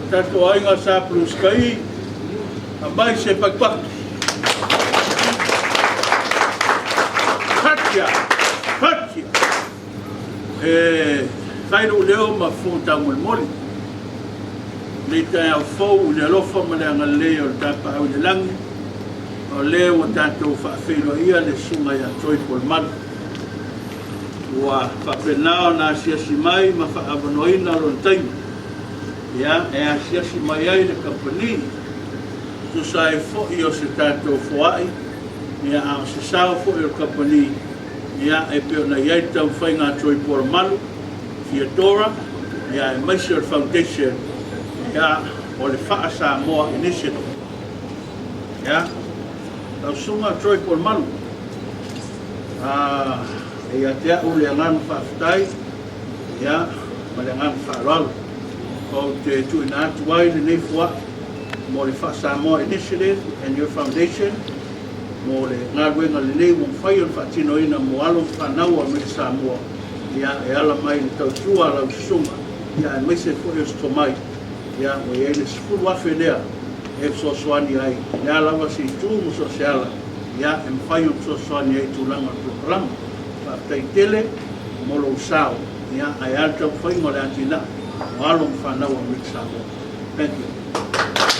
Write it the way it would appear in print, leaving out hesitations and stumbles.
tato ainga sa Bluesky ambai se pakpak hatia kairo leo mafuta mulmoli le tai fo le lofa malanga leo tapa au le langi o leo tato fa felo ia le sunga ya toi Polamalu wa fa penao na sia simai ma fa abanoina rontai ya sia simai ai le company tu sai fo io se tato foai ya a se sao fo il company ya e pe na ia tau fai nga toi Polamalu Fiatora ya Mission Foundation ya o le fa Samoan initiative ya tau sunga toi Polamalu ia te au le ngam whaftai, ia, ma le ngam whalalu. O te tuina atu ai le nefua, mo le Samoan Initiative and your foundation, mo le ngā ruenga le nei mo whai on whatino ina mo alo whanau a me Samoa. Ia, e ala mai le tau tua lau sunga, ia, e meise fwoi os tomai, ia, mo e le sifuru afe lea, e so soani ai, ia lawa si tu mo so se ala, ia, e mwhai o so soani ai tūlanga programa. Tai tele molo sao ya ai alta foi mo le antina malo whanau a mixamo. Thank you.